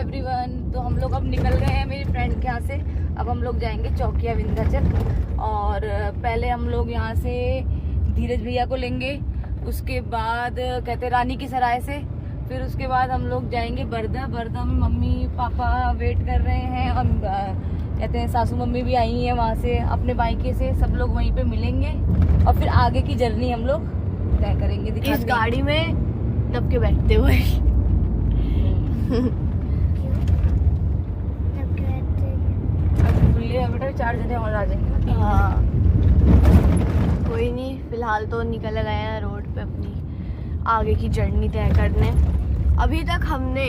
Everyone. तो हम लोग अब निकल गए हैं मेरी फ्रेंड के यहाँ से। अब हम लोग जाएंगे चौकिया विंध्याचल, और पहले हम लोग यहाँ से धीरज भैया को लेंगे, उसके बाद कहते रानी की सराय से, फिर उसके बाद हम लोग जाएंगे बरदा। बरदा में मम्मी पापा वेट कर रहे हैं, हम कहते हैं सासू मम्मी भी आई हैं वहाँ से अपने बाइके से, सब लोग वहीं पे मिलेंगे और फिर आगे की जर्नी हम लोग तय करेंगे इस गाड़ी में दब के बैठते हुए। बेटा 4 जने और आ जाएंगे। हाँ कोई नहीं, फिलहाल तो निकल गए हैं रोड पे अपनी आगे की जर्नी तय करने। अभी तक हमने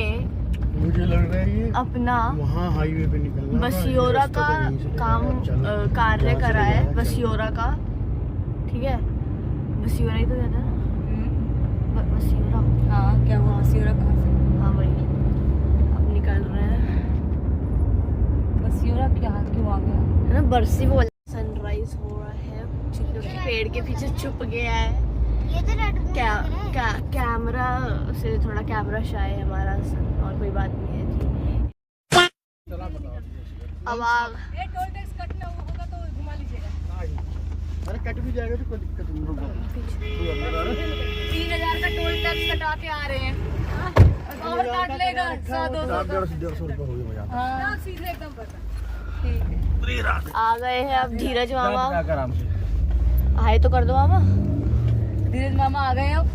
मुझे लग रहा है अपना वहाँ हाईवे पे निकलना, बसियोरा का काम कार्य करा है, बसियोरा का, ठीक है बसियोरा ही तो कहता है ना, बसियोरा। हाँ क्या हुआ बसियोरा कहाँ से? हाँ वही, अब निकल रहे हैं। बसियोरा क्या क्यों आ गया है ना, बरसी बोल। सनराइज हो रहा है, पेड़ के पीछे छुप गया है। ये तो कैमरा से थोड़ा कैमरा शाय है हमारा, और कोई बात नहीं है जी। अब टोल टैक्स कटना होगा तो घुमा लीजिएगा। अरे कट भी जाएगा तो कोई दिक्कत नहीं होगा। 3000 का टोल टैक्स कटा के आ रहे हैं, और काट लेगा 100-200 रुपये हो गया। हाँ सीधे एकदम पता। ठीक है आ गए हैं अब धीरज मामा। हाय तो कर दो मामा। धीरज मामा आ गए अब,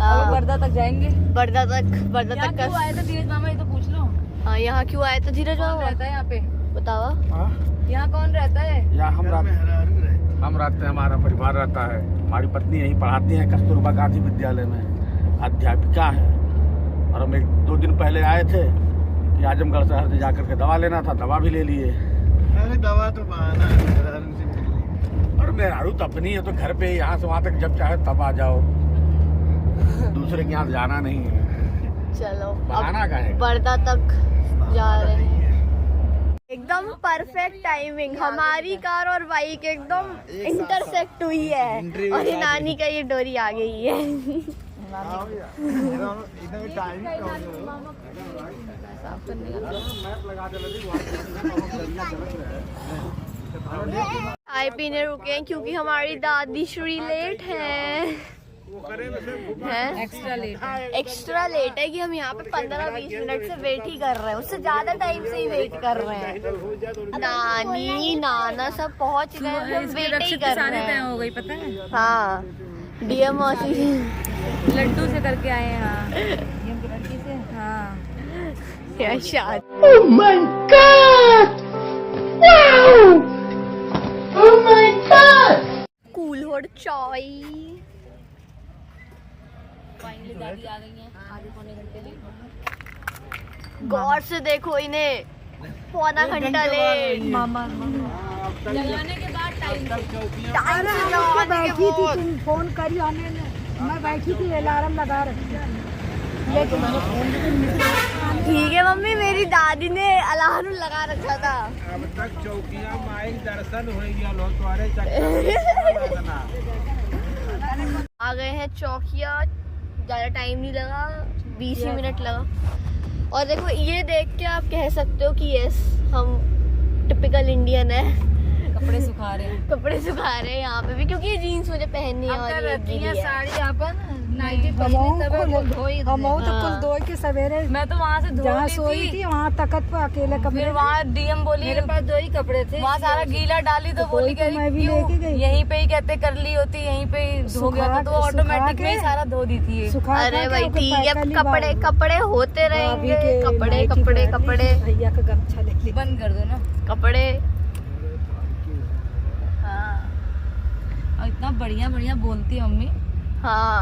अब बरदा तक जाएंगे। बरदा तक क्यों आए थे धीरज मामा, ये तो पूछ लो। हाँ यहाँ क्यों आए थे धीरज कौन मामा? रहता है यहाँ पे? बताओ। यहाँ कौन रहता है? यहाँ हम रहते हैं, हमारा परिवार रहता है। हमारी पत्नी यहीं पढ़ाती है, कस्तूरबा गांधी विद्यालय में अध्यापिका है। और हम 1-2 दिन पहले आए थे कि आजमगढ़ शहर से जाकर के दवा लेना था, दवा भी ले लिए। अरे दवा तो बहाना है, और मेहरारू तो अपनी है, तो घर पे यहाँ से वहाँ तक जब चाहे तब आ जाओ, दूसरे के यहाँ जाना नहीं है। चलो बहाना का है। बरदा तक जा रहे हैं। एकदम परफेक्ट टाइमिंग, हमारी कार और बाइक एकदम इंटरसेक्ट हुई है, और ये नानी का ये डोरी आ गई है। चाय पीने रुके हैं क्योंकि हमारी दादी श्री लेट है। एक्स्ट्रा लेट है कि हम यहाँ पे 15-20 मिनट से वेट ही कर रहे हैं, उससे ज्यादा टाइम से ही वेट कर रहे हैं। नानी नाना सब पहुँच गए, हम वेट ही कर रहे हैं। हो गई पता है? हाँ डीएम मौसी लड्डू से करके आए हैं। हाँ डीएम की लड़की से। हाँ Oh my God! Wow! Oh my God! Cool होड़ चाय। फाइनली दादी आ गई हैं, आधे पौने घंटे लेट। गौर से देखो इन्हें, पौना घंटा लेट। मामा लगाने के बाद टाइम बैठी थी, तुम फोन करी हमें, मैं बैठी थी अलार्म लगा रखी, लेकिन मैंने फोन ठीक है मम्मी, मेरी दादी ने अलार्म लगा रखा था। अब तक चौकिया माई दर्शन हो गया लो तुम्हारे आ गए हैं चौकिया, ज्यादा टाइम नहीं लगा, 20 ही मिनट लगा। और देखो ये देख के आप कह सकते हो कि यस हम टिपिकल इंडियन है। कपड़े सुखा रहे हैं, कपड़े सुखा रहे हैं यहाँ पे भी, क्योंकि ये जीन्स मुझे पहननी है और ये गीली है। साड़ी अपन नाइटी हम तो कुछ दो के सवेरे मैं तो वहाँ से धो जहाँ ली सोई थी वहाँ तकत पे अकेले कपड़े, फिर वहाँ डीएम बोली मेरे पास 2 ही कपड़े थे, वहाँ सारा गीला डाली तो बोली तो मैं भी लेके गई। यहीं पे ही कहते कर ली होती, यहीं पे ही धो गया था, तो ऑटोमेटिक में ही सारा धो दी थी। अरे भाई ठीक है, कपड़े कपड़े होते रहेंगे, कपड़े कपड़े कपड़े। भैया का गमछा ले बंद कर दो ना कपड़े। हाँ और इतना बढ़िया बढ़िया बोलती है मम्मी। हाँ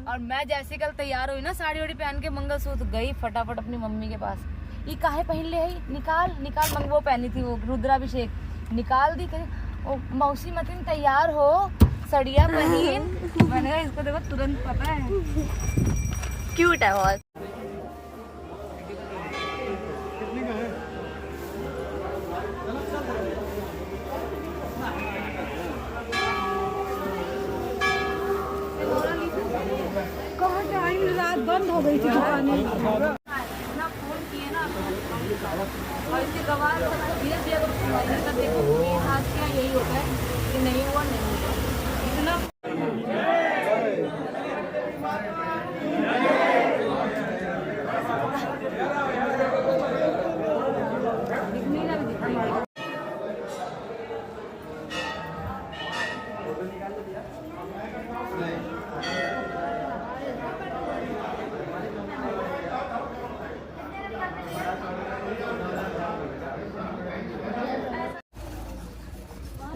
और मैं जैसे कल तैयार हुई ना साड़ी वाड़ी पहन के मंगलसूत्र, गई फटाफट अपनी मम्मी के पास, ये काहे पहन ले है, निकाल निकाल। वो पहनी थी वो रुद्राभिषेक, निकाल दी। ओ मौसी मतिन तैयार हो, सड़िया पहन। मैंने कहा इसको देखो तुरंत पता है, क्यूट है बहुत। रात बंद हो गई थी दुकानें। और इसके गवाह धीरे धीरे अगर संभालने का देखो ये हाथ क्या यही होता है कि नहीं हुआ नहीं हुआ इतना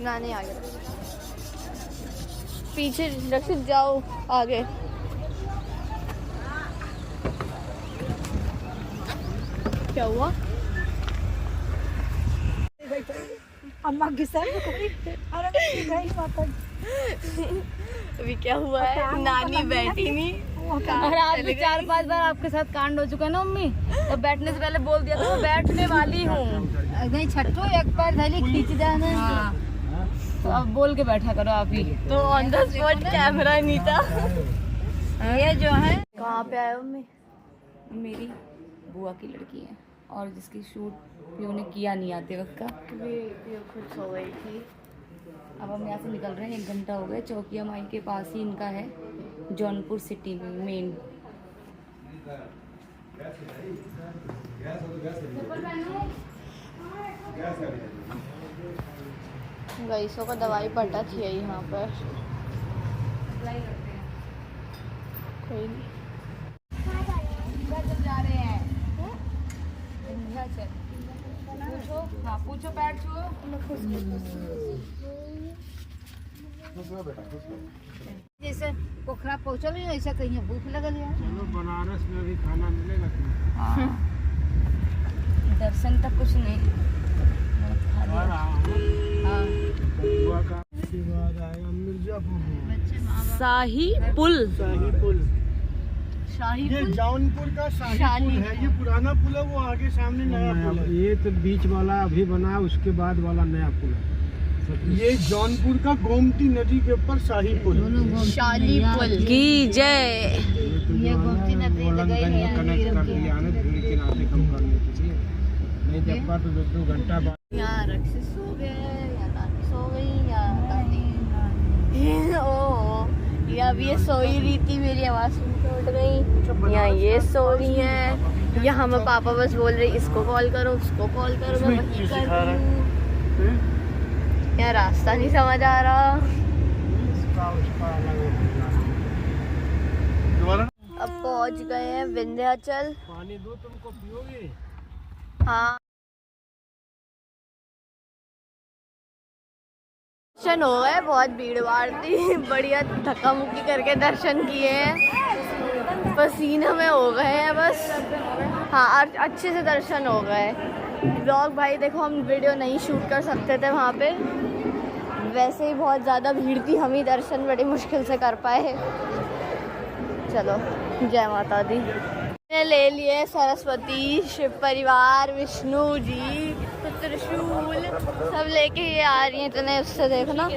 नानी आगे पीछे रक्षित जाओ आगे। क्या हुआ? अम्मा की सर अरे गई माता अभी क्या हुआ है? नानी बैठी नहीं और आज भी 4-5 बार आपके साथ कांड हो चुका है ना मम्मी, तो बैठने से पहले बोल दिया था मैं बैठने वाली हूँ। नहीं छट्टू एक पैर धैली खींच जाना। हाँ तो अब बोल के बैठा करो आप ही। तो ऑन द स्पॉट कैमरा नहीं था। ये जो है कहाँ पे आए हो मम्मी? मेरी बुआ की लड़की है और जिसकी शूट पियो ने किया नहीं आते वक्त का। खुद सो गई थी। अब हम यहाँ से निकल रहे हैं, 1 घंटा हो गया। चौकिया माई के पास ही इनका है, जौनपुर सिटी में मेन। गैसों का दवाई पटा थी यहाँ पर। कोई नहीं। जा रहे हैं विंध्याचल। पूछो, हाँ पूछो, पैर छुओ। जैसे पोखरा पहुँचल ऐसा कहीं भूख लगल है। चलो बनारस में भी खाना मिलेगा हाँ दर्शन तक कुछ नहीं। हाँ मिर्जापुर शाही पुल। शाही पुल। शाही ये पुल? जौनपुर का शाही पुल है। ये पुराना पुल है, वो आगे सामने नया पुल है। ये तो बीच वाला अभी बना, उसके बाद वाला नया पुल है। ये जौनपुर का गोमती नदी के ऊपर शाही पुल। शाही पुल की जय। ये गोमती नदी लगाई है कनेक्ट कर दिया है ना, धूल के नाते कम करने के लिए। नहीं जब का तो 2 घंटा बाद यहाँ रक्षित सो गए या नानी सो गई या दादी। ओ या अब ये सो ही रही थी, मेरी आवाज़ सुन के उठ गई। यहाँ ये सो रही है। यहाँ मैं पापा बस बोल रही इसको कॉल करो उसको कॉल करो, मैं वही कर रही हूँ। यहाँ रास्ता नहीं समझ आ रहा। अब पहुँच गए हैं विंध्याचल। पानी दो तुमको, पियोगे? हाँ दर्शन हो गए, बहुत भीड़ भाड़ थी। बढ़िया धक्का मुक्की करके दर्शन किए हैं, पसीना में हो गए हैं बस। हाँ अच्छे से दर्शन हो गए। ब्लॉग भाई देखो हम वीडियो नहीं शूट कर सकते थे वहाँ पे, वैसे ही बहुत ज़्यादा भीड़ थी, हम ही दर्शन बड़ी मुश्किल से कर पाए। चलो जय माता दी। मैंने ले लिए सरस्वती, शिव परिवार, विष्णु जी, त्रिशूल सब लेके ये आ रही हैं। इतने उससे देखना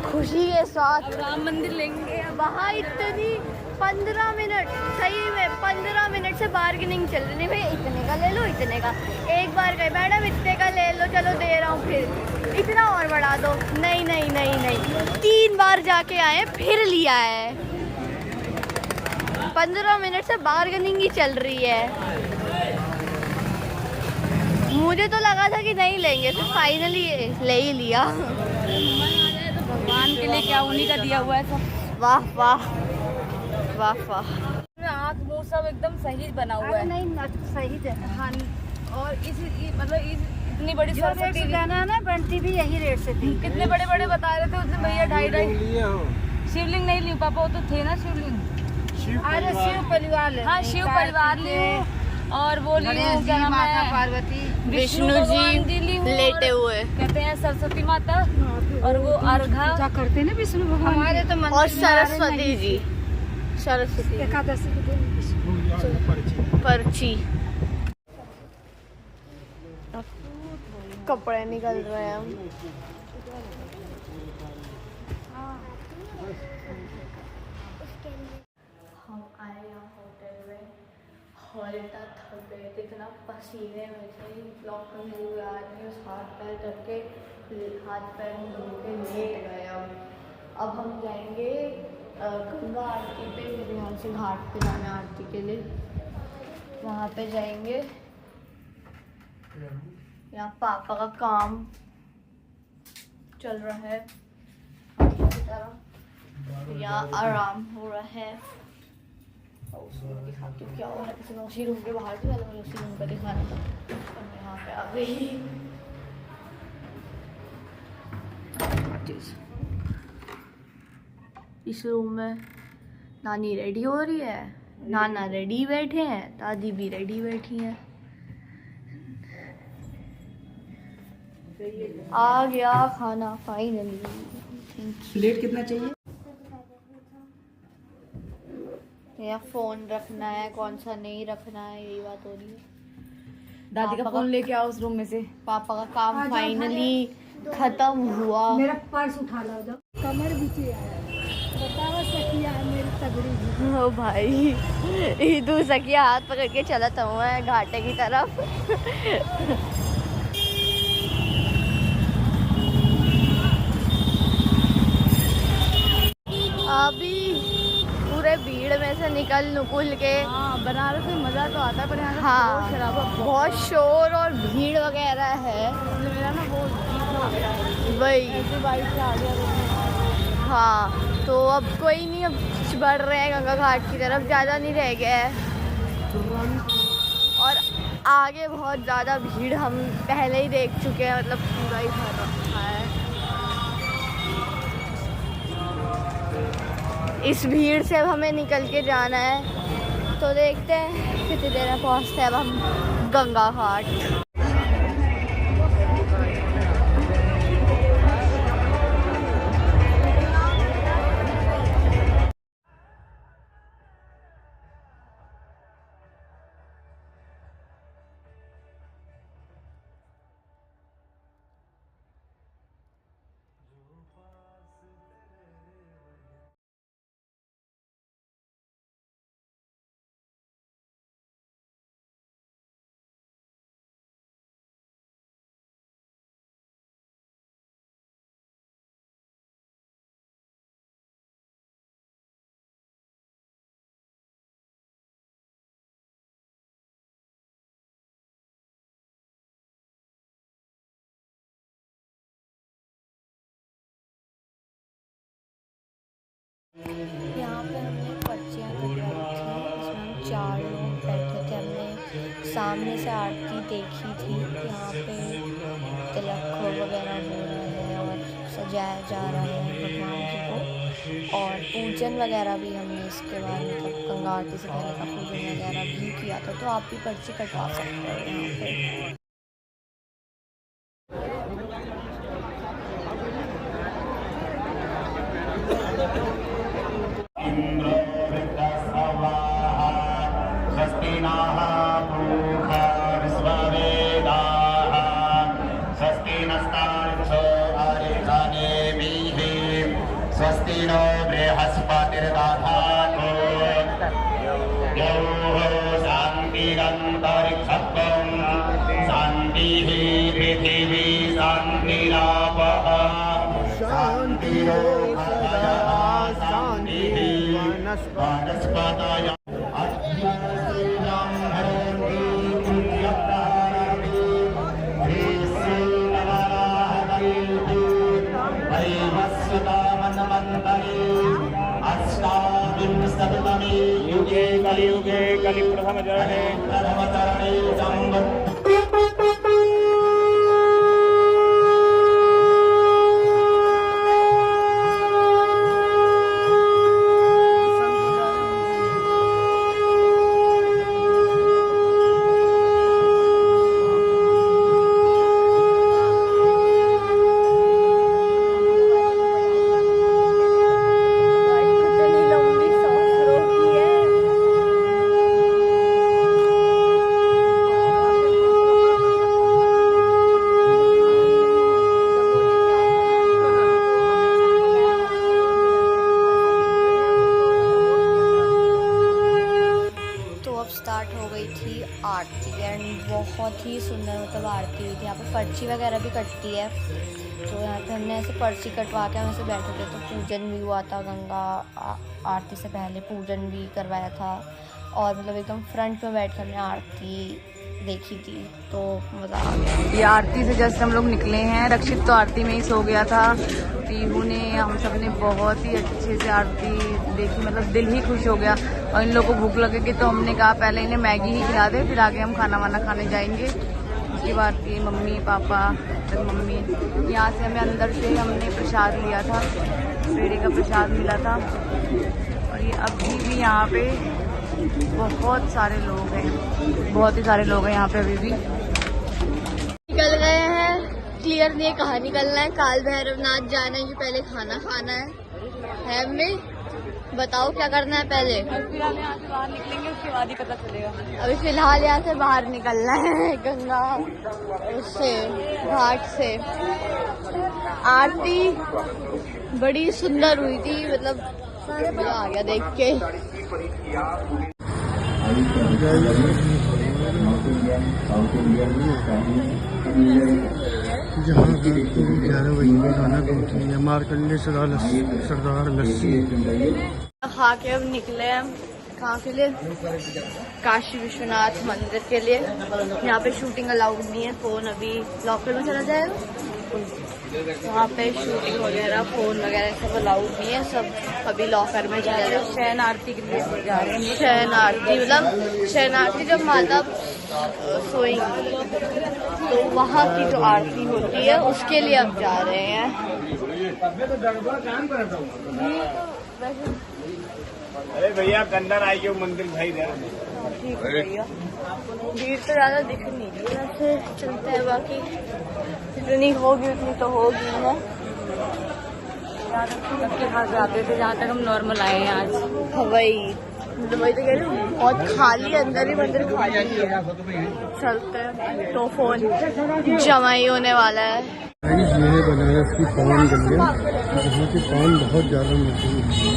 खुशी के साथ। राम मंदिर लेंगे। वहाँ इतनी 15 मिनट, सही में 15 मिनट से बार्गेनिंग चल रही। नहीं भैया इतने का ले लो, इतने का। एक बार गए मैडम इतने का ले लो, चलो दे रहा हूँ, फिर इतना और बढ़ा दो। नहीं नहीं नहीं नहीं, 3 बार जाके आए फिर लिया है। 15 मिनट से बार्गेनिंग ही चल रही है। मुझे तो लगा था कि नहीं लेंगे, फिर फाइनली ले ही लिया। भगवान के लिए क्या उन्हीं का दिया हुआ है सब। वाह वाह वाह वाह। आँख मुँह सब एकदम सही बना हुआ है। नहीं सही है। हाँ और मतलब इतनी बड़ी जो रेट सरस्वती से देना है ना बनती भी यही रेट से थी। कितने बड़े बड़े बता रहे थे उसने भैया, 2.5 शिवलिंग नहीं ली पापा, वो तो थे ना शिवलिंग। अरे शिव परिवार ले। हाँ शिव परिवार ली हूँ, और वो ली हूँ क्या नाम माता है, पार्वती, विष्णु भगवान जी ली हूँ, लेटे हुए कहते हैं सरस्वती माता, और वो अर्घा पूजा करते ना विष्णु भगवान। हमारे तो मंदिर और में आ रहे सरस्वती जी, सरस्वती एकादशी के दिन पर्ची। कपड़े निकल रहे हैं हम। हम आए यहाँ होटल में, हॉल इतना थक गए थे, इतना पसीने में से ब्लॉक करने हुए आदमी उस हाथ पैर करके हाथ पैर धो के लेट गए। अब हम जाएंगे गंगा आरती पे, मेरे यहाँ से घाट पे जाना है आरती के लिए, वहाँ पे जाएंगे। यहाँ पापा का काम चल रहा है की तरह, यहाँ आराम हो रहा है। और उसी रूम दिखाती हूँ क्या हो रहा है, किसी उसी रूम के बाहर से मुझे उसी रूम का दिखाना था और मैं यहाँ पे आ गई। इस रूम में नानी रेडी हो रही है, नाना रेडी बैठे हैं, दादी भी रेडी बैठी हैं। आ गया खाना फाइनली। प्लेट कितना चाहिए? या फोन रखना है, कौन सा नहीं रखना है, यही बात हो रही है। दादी का फोन लेके आओ उस रूम में से। पापा का काम फाइनली खत्म हुआ। मेरा पर्स उठा लो, जाओ कमर बीचे आया, बतावा सखिया है मेरी तगड़ी। ओ भाई, ईदू सखिया हाथ पकड़ के चलता हुआ है घाटे की तरफ। अभी पूरे भीड़ में से निकल के। हाँ, बनारस में मज़ा तो आता है पर यहाँ हाँ, शराबा बहुत शोर और भीड़ वगैरह है। मेरा ना वो वही ऐसे बाइक से आ गया। हाँ, तो अब कोई नहीं, अब बढ़ रहे हैं गंगा घाट की तरफ, ज़्यादा नहीं रह गया है। और आगे बहुत ज़्यादा भीड़ हम पहले ही देख चुके हैं, मतलब पूरा ही भर रखा है। इस भीड़ से अब हमें निकल के जाना है, तो देखते हैं कितनी देर में पहुँचते हैं अब हम गंगा घाट। यहाँ पे हमने पर्चियाँ कटवाई थी, इसमें हम 4 लोग बैठे थे। हमने सामने से आरती देखी थी। यहाँ पे तिलक वगैरह हो रहा है और सजाया जा रहा है भगवान जी को, और पूजन वगैरह भी हमने इसके बाद मतलब गंगा आरती से पहले का पूजन वगैरह भी किया था। तो आप भी पर्ची कटवा सकते हो यहाँ पे। स्वस्ति नो बृहस्पतिर्दधातु यो शान्तिरन्तरिक्षत्वं शान्तिः पृथिवी शान्तिरापः शान्तिरोषधयः शान्तिः वनस्पतयः। अष्टाविंशतितमे युगे कलियुगे कलिप्रथमचरणे बहुत ही सुंदर मतलब आरती हुई थी। यहाँ पे पर्ची वगैरह भी कटती है, तो यहाँ पे हमने ऐसे पर्ची कटवा के हम ऐसे बैठे थे, तो पूजन भी हुआ था। गंगा आरती से पहले पूजन भी करवाया था, और मतलब एकदम फ्रंट में बैठ कर हमने आरती देखी थी, तो मज़ा आ गया। ये आरती से जस्ट हम लोग निकले हैं। रक्षित तो आरती में ही सो गया था। पीहू ने, हम सब ने बहुत ही अच्छे से आरती देखी, मतलब दिल ही खुश हो गया। और इन लोगों को भूख लगेगी तो हमने कहा पहले इन्हें मैगी ही खिला दे, फिर आगे हम खाना वाना खाने जाएंगे। उसके बाद की मम्मी पापा, फिर मम्मी, यहाँ से हमें अंदर से हमने प्रसाद लिया था, पेड़े का प्रसाद मिला था। और ये अभी भी यहाँ पे बहुत सारे लोग हैं, बहुत ही सारे लोग हैं यहाँ पे अभी भी। निकल गए हैं, क्लियर नहीं है कहाँ निकलना है। काल भैरवनाथ जाना है, पहले खाना खाना है अम्मी? बताओ क्या करना है पहले? फिलहाल यहाँ से बाहर निकलेंगे, उसके बाद ही पता चलेगा। अभी फिलहाल यहाँ से बाहर निकलना है, गंगा उससे घाट से। आरती बड़ी सुंदर हुई थी, मतलब मजा आ गया देख के। जहाँ 11 बजे खाना पहुँची है मारकंडे सरदार लस्सी खा के अब निकले हम कहाँ के लिए? काशी विश्वनाथ मंदिर के लिए। यहाँ पे शूटिंग अलाउड नहीं है, फोन अभी लॉकर में चला जाएगा। वहाँ पे शूटिंग वगैरह फोन वगैरह सब अलाउड नहीं है, सब अभी लॉकर में चला जाएगा। शयन आरती के लिए जा रहे हैं। शयन आरती मतलब शयन आरती जब माता सोएंगी तो वहाँ की जो आरती होती है उसके लिए अब जा रहे हैं। अरे भैया अंदर आइए, मंदिर भाई दे। ठीक है भैया, भीड़ तो ज़्यादा दिख नहीं रही है, ऐसे चलते हैं। बाकी जितनी होगी उतनी तो होगी ना। सबके पास जाते थे जहाँ तक हम नॉर्मल आए हैं आज। वही तो कह रही हूँ, बहुत खाली, अंदर ही मंदिर खाली है। चलते हैं, तो फोन जमा ही होने वाला है। ये है बनारस की पान गलियाँ, जहाँ की पान बहुत ज़्यादा मशहूर है।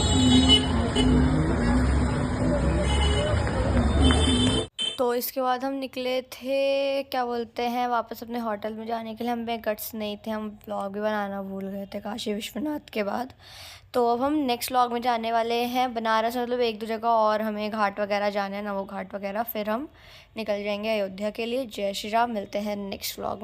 तो इसके बाद हम निकले थे, क्या बोलते हैं, वापस अपने होटल में जाने के लिए। हम पे गट्स नहीं थे, हम व्लॉग भी बनाना भूल गए थे काशी विश्वनाथ के बाद। तो अब हम नेक्स्ट व्लॉग में जाने वाले हैं बनारस, मतलब एक दो जगह और हमें घाट वगैरह जाना है, नवो घाट वगैरह। फिर हम निकल जाएंगे अयोध्या के लिए। जय श्री राम, मिलते हैं नेक्स्ट व्लॉग में।